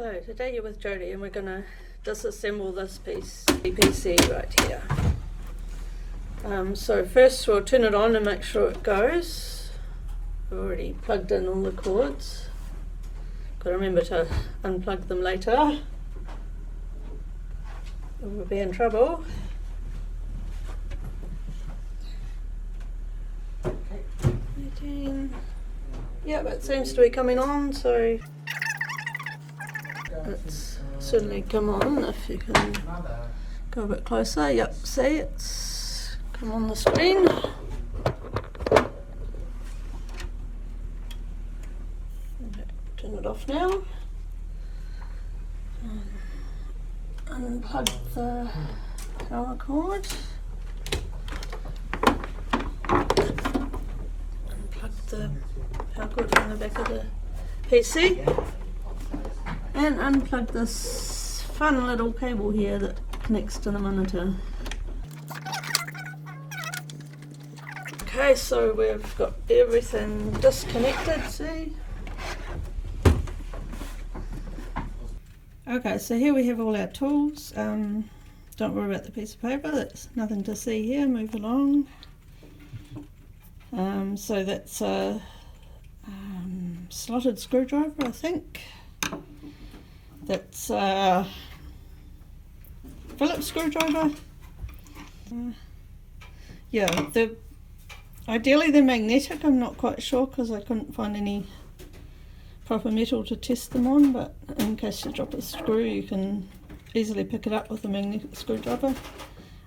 Hello, today you're with Jodie and we're going to disassemble this PC right here. So first we'll turn it on and make sure it goes. I've already plugged in all the cords. Got to remember to unplug them later or we'll be in trouble. Yep, it seems to be coming on, so it's certainly come on. If you can go a bit closer, yep, see it's come on the screen. Okay, turn it off now. Unplug the power cord. Unplug the power cord from the back of the PC. And unplug this fun little cable here that connects to the monitor. Okay, so we've got everything disconnected, see? Okay, so here we have all our tools. Don't worry about the piece of paper, there's nothing to see here, move along. So that's a slotted screwdriver, I think. That's a Phillips screwdriver. Yeah, ideally they're magnetic, I'm not quite sure because I couldn't find any proper metal to test them on, but in case you drop a screw you can easily pick it up with a magnetic screwdriver.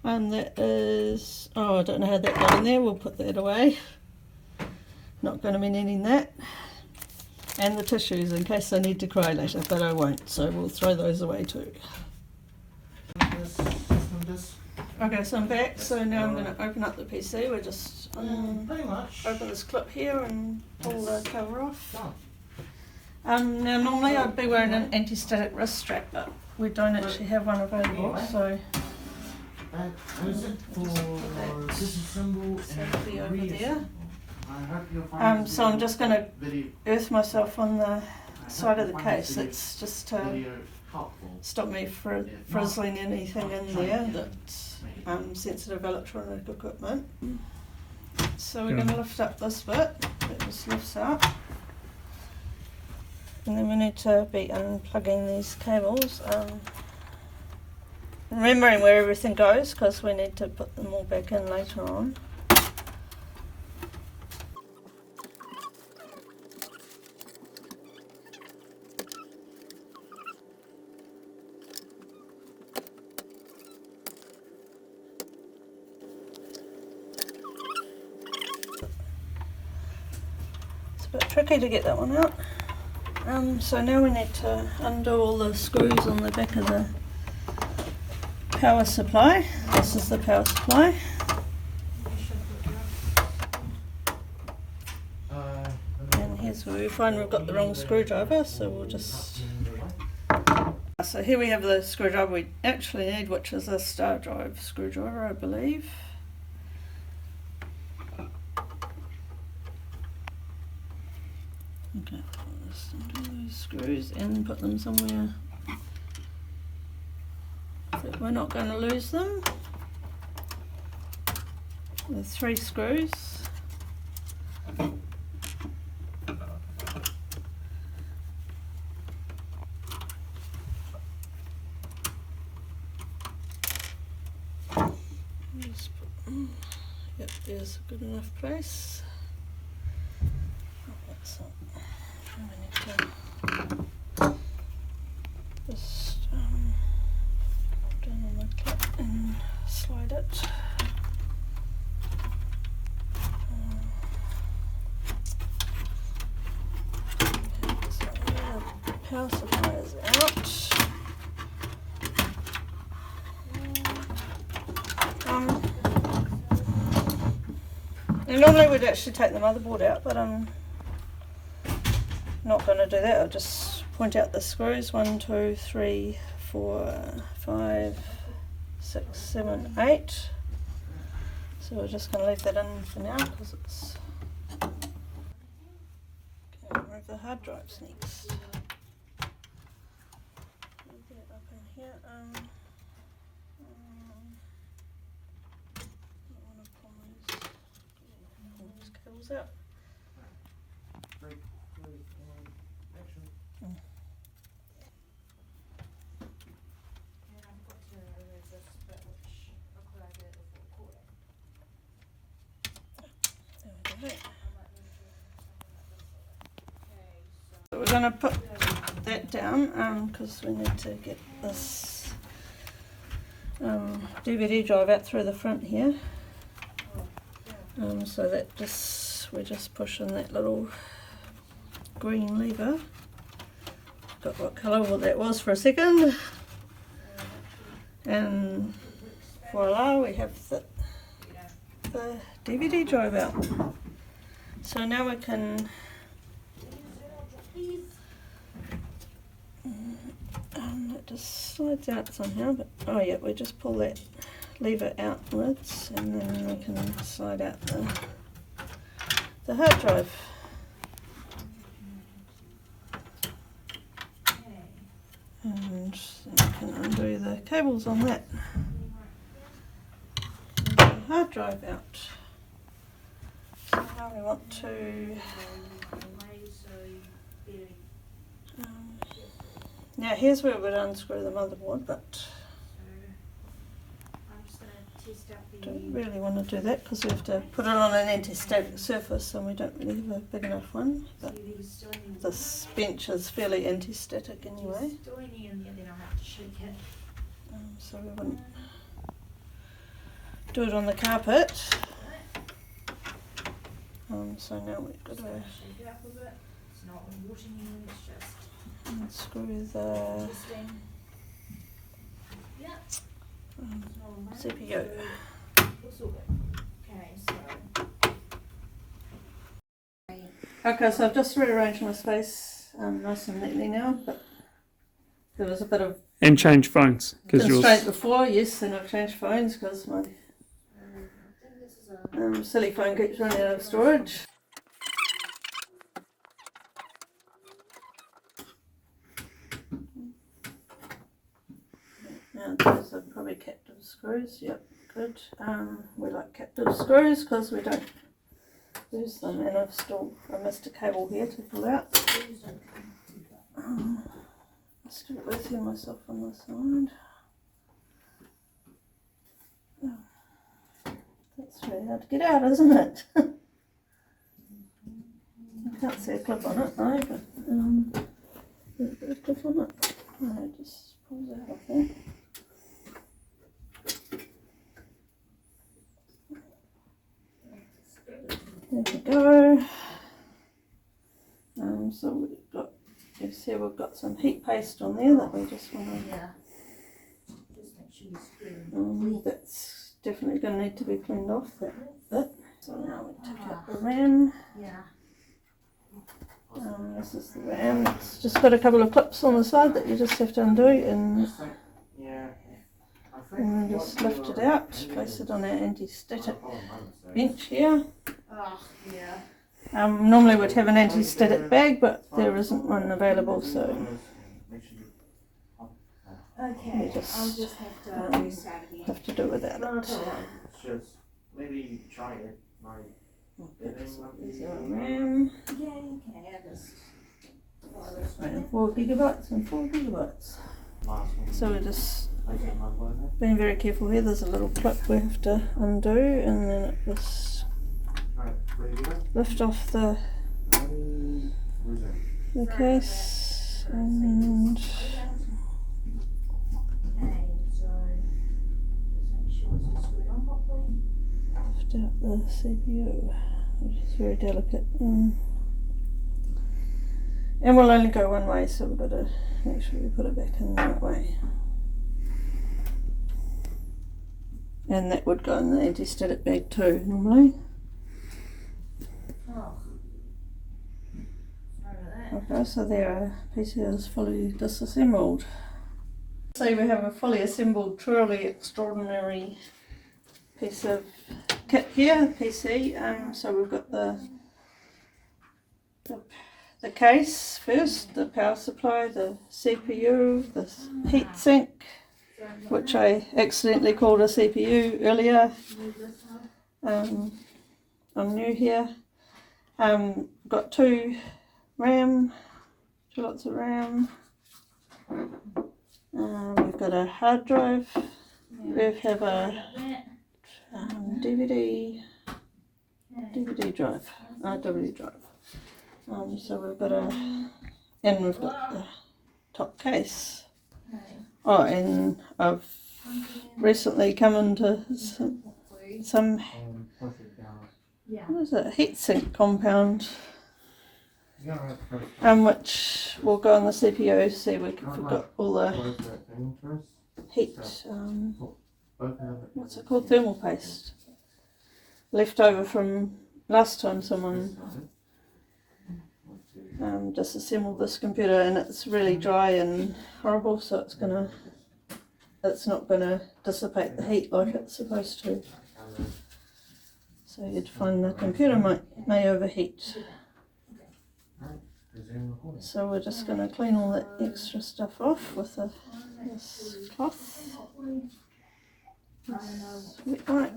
That is, oh, I don't know how that got in there, we'll put that away. Not going to be needing that. And the tissues in case I need to cry later, but I won't, so we'll throw those away too. Okay, so I'm back, so now I'm going to open up the PC. We're just open this clip here and pull the cover off. Now normally I'd be wearing an anti-static wrist strap, but we don't actually have one available, so that'll be over there. So I'm just going to earth myself on the side of the case. It's just to stop me frizzling anything in there that's sensitive electronic equipment. So we're going to lift up this bit, it just lifts up. And then we need to be unplugging these cables. Remembering where everything goes because we need to put them all back in later on. It's a bit tricky to get that one out. So now we need to undo all the screws on the back of the power supply. This is the power supply. And here's where we find we've got the wrong screwdriver, so we'll just... So here we have the screwdriver we actually need, which is a star drive screwdriver, I believe. Okay, let's undo those screws and put them somewhere that we're not going to lose them. The 3 screws. Just put, yep, there's a good enough place. We need to just put down on the clip and slide it. So the power supply is out. And normally we'd actually take the motherboard out, but I'm not going to do that. I'll just point out the screws. 1, 2, 3, 4, 5, 6, 7, 8. So we're just going to leave that in for now because it's... Okay, remove the hard drives next. out. So we're going to put that down because we need to get this DVD drive out through the front here. So that we're just pushing that little green lever. Got what colour that was for a second. And voila, we have the DVD drive out. So now we can it just slides out somehow, but oh yeah, we just pull that lever outwards and then we can slide out the hard drive. And then we can undo the cables on that. And the hard drive out. So now we want to now here's where we'd unscrew the motherboard, but don't really want to do that because we have to put it on an anti-static surface and we don't really have a big enough one. But this bench is fairly anti-static anyway. So we wouldn't do it on the carpet. So now we've got to unscrew the CPU. Okay, so I've just rearranged my space nice and neatly now, but there was a bit of and change phones constraint before, yes, and I've changed phones because my silly phone keeps running out of storage. Now those are probably captive screws, yep, good. We like captive screws because we don't lose them, and I missed a cable here to pull out. I still losing myself on the side. Oh, that's very hard to get out, isn't it? I can't see a clip on it though, but there's a clip on it. No, it just pulls out of there. There we go. So we've got, you see we've got some heat paste on there that we just want to, just make sure you screw that's definitely going to need to be cleaned off that bit. So now we take out the RAM. Yeah. This is the RAM. It's just got a couple of clips on the side that you just have to undo and then just lift it out, place it on our anti-static bench here. Oh, yeah. Normally we'd have an anti-static bag, but there isn't one available, so Okay, we just I'll just have to restart again. have to do without it. Just maybe try it. There's our RAM. Yeah, you can add this. And 4 gigabytes and 4 gigabytes. So we're just being very careful here. There's a little clip we have to undo, and then it just lift off the case and Okay, so just make sure it's screwed on properly. lift out the CPU, which is very delicate. And we'll only go one way, so we've got to make sure we put it back in the right way. And that would go in the anti-static bag too, normally. Oh. Sorry about that. Okay, so there our PC is fully disassembled. So we have a fully assembled, truly extraordinary piece of kit here, PC. So we've got the case first, the power supply, the CPU, the heat sink, which I accidentally called a CPU earlier. I'm new here. Got two lots of RAM. We've got a hard drive. We have a DVD drive, RW drive. So we've got and we've got the top case. Oh, and I've recently come into some what is it, heatsink compound, which will go on the CPU, so we've got all the heat, what's it called, thermal paste, left over from last time someone disassembled this computer, and it's really dry and horrible, so it's not gonna dissipate the heat like it's supposed to. So you'd find the computer may overheat. So we're just going to clean all that extra stuff off with this cloth, this wet wipe.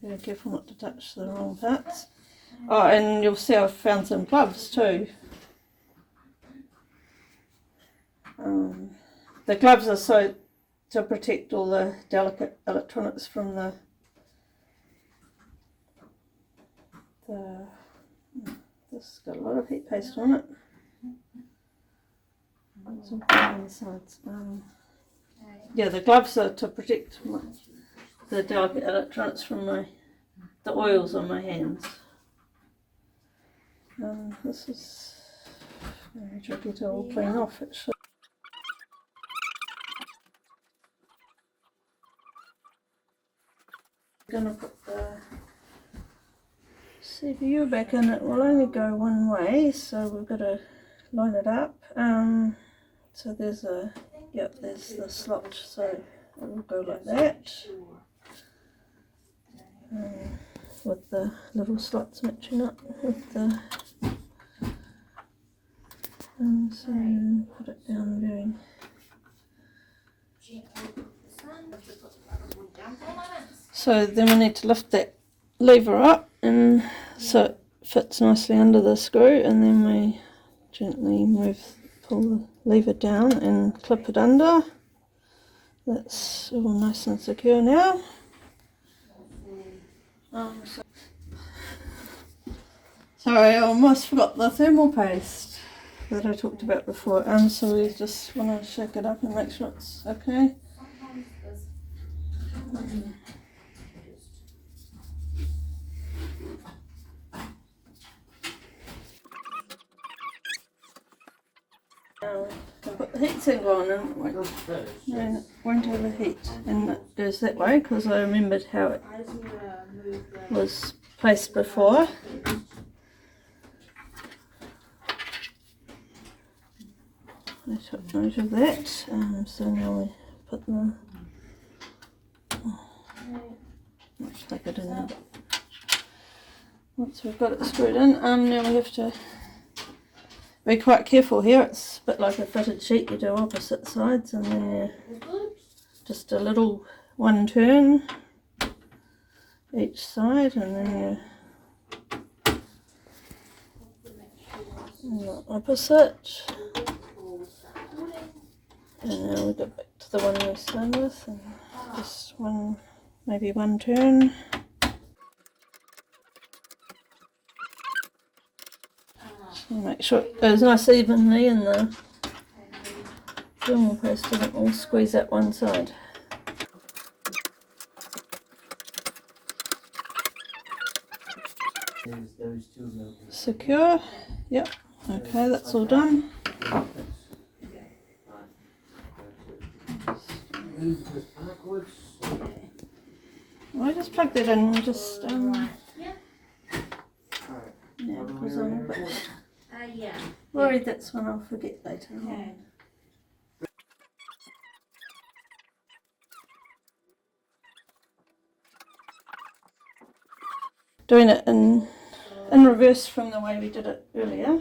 Be careful not to touch the wrong parts. Oh, and you'll see I've found some gloves too. The gloves are so to protect all the delicate electronics from this has got a lot of heat paste on it. It's all on the sides. Yeah, the gloves are to protect the delicate electronics from the oils on my hands. This is very tricky to all clean off actually. I'm going to put the CPU back in. It will only go one way, so we've got to line it up. So there's there's the slot, so it will go like that, with the little slots matching up with the, so put it down very. So then we need to lift that lever up, and so it fits nicely under the screw, and then we gently pull the lever down and clip it under. That's all nice and secure now. Sorry, I almost forgot the thermal paste that I talked about before. So we just want to shake it up and make sure it's okay. Now I'll put the heatsink on and it won't overheat, and it goes that way because I remembered how it was placed before. I took note of that, so now we put the let's plug it in there. Once we've got it screwed in, now we have to be quite careful here. It's a bit like a fitted sheet. You do opposite sides, and then just a little one turn each side, and then the opposite. And now we go back to the one we started with, and just maybe one turn. Make sure it goes nice evenly, and the thermal paste doesn't all squeeze out one side. Secure. Yep. Okay, that's all done. I just plugged it in and just because I'm a bit worried that's when I'll forget later on. Doing it in reverse from the way we did it earlier.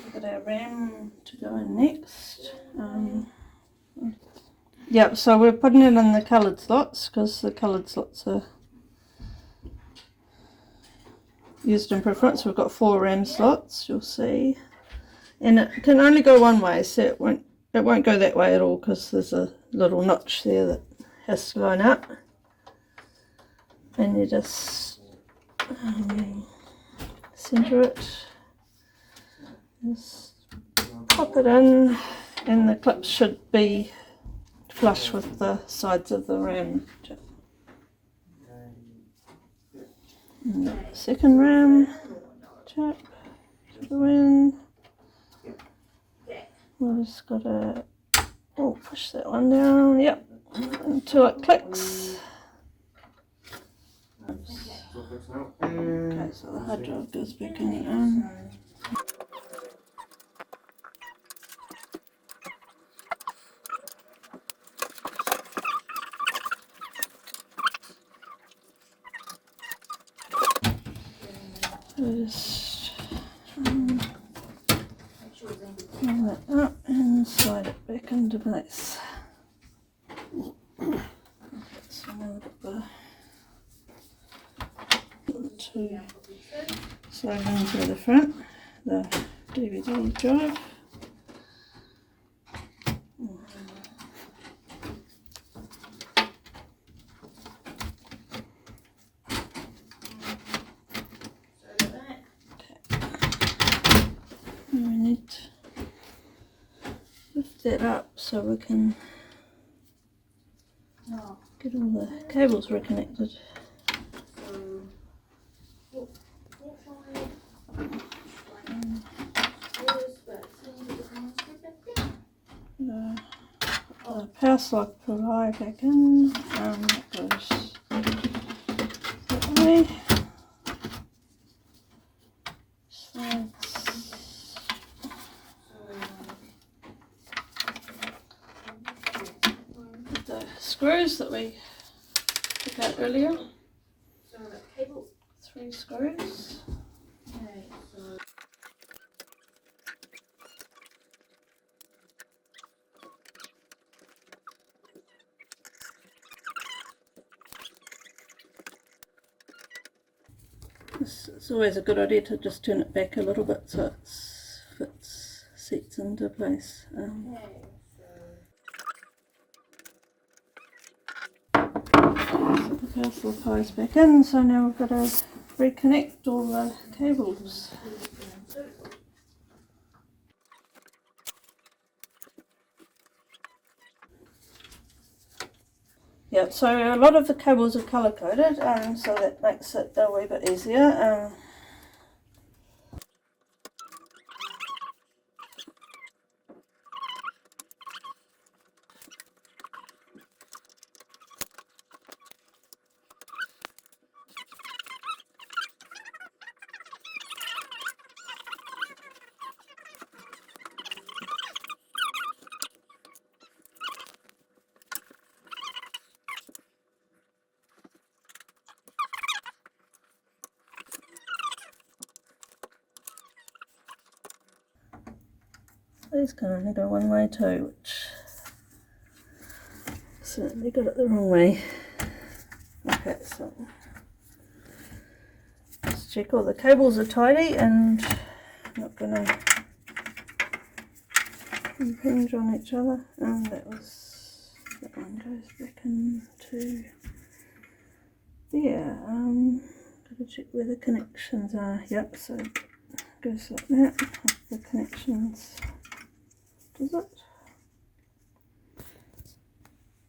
We've got our RAM to go in next. Yep, so we're putting it in the coloured slots because the coloured slots are used in preference. We've got 4 RAM slots, you'll see, and it can only go one way, so it won't go that way at all because there's a little notch there that has to line up, and you just centre it, just pop it in, and the clips should be flush with the sides of the RAM. And the second RAM chip to go in. We've just got to push that one down, yep, until it clicks. Okay, so the hard drive goes back in. Just bring that up and slide it back into place. So now we've got the 2 slide in through the front, the DVD drive. And we need to lift that up so we can get all the cables reconnected. The power slot ply back in, that goes that way. Slides. The screws that we took out earlier. So the cable. 3 screws. Okay, so It's always a good idea to just turn it back a little bit so it seats into place. So the power slot ties back in, so now we've got to reconnect all the cables. Yep, so a lot of the cables are colour coded, so that makes it a wee bit easier. These can only go one way too, which certainly got it the wrong way. Okay, so let's check all the cables are tidy and not going to impinge on each other. And that one goes back into there. Got to check where the connections are. Yep, so it goes like that. The connections. Does it?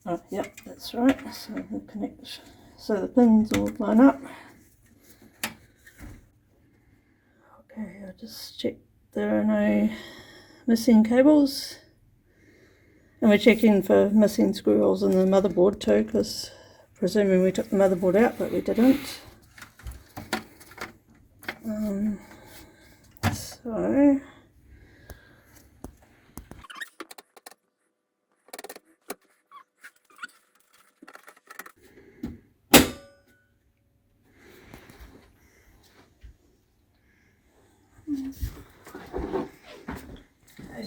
Oh, yep, that's right. So the connection, so the pins all line up. Okay, I'll just check there are no missing cables, and we're checking for missing screw holes in the motherboard too, because presuming we took the motherboard out, but we didn't. So okay,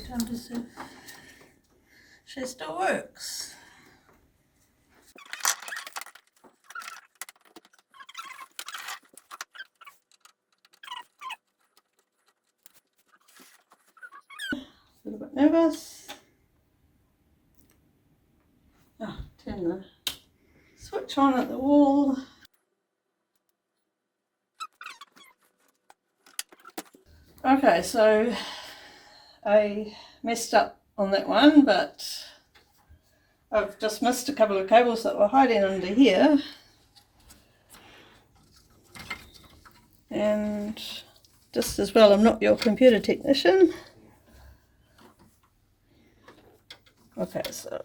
time to see if she still works. a little bit nervous. Turn the switch on at the wall. Okay, so I messed up on that one, but I've just missed a couple of cables that were hiding under here. And just as well, I'm not your computer technician. Okay, so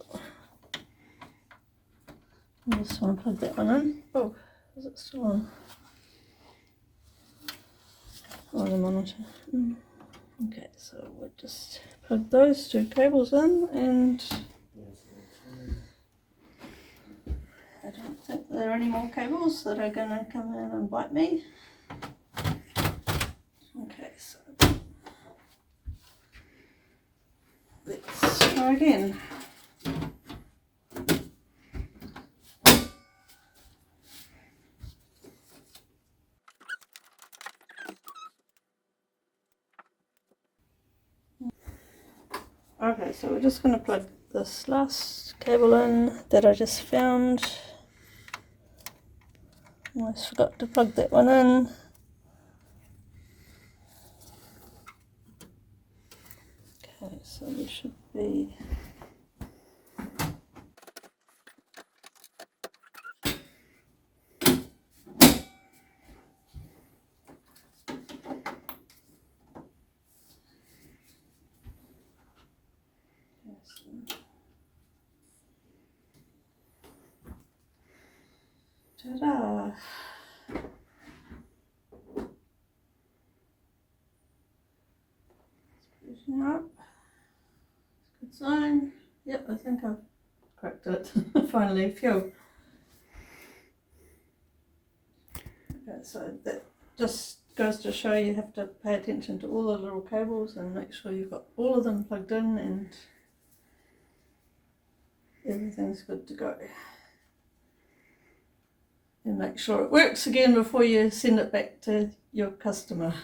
I just want to plug that one in. Oh, is it still on? Oh, the monitor. Okay, so we'll just plug those two cables in, and I don't think there are any more cables that are going to come in and bite me. Okay, so let's try again. Okay, so we're just going to plug this last cable in that I just found. Almost forgot to plug that one in. Okay, so we should be ta-da! Pushing up. Good sign. Yep, I think I've cracked it. Finally, phew. Okay, so that just goes to show you have to pay attention to all the little cables and make sure you've got all of them plugged in and everything's good to go. And make sure it works again before you send it back to your customer.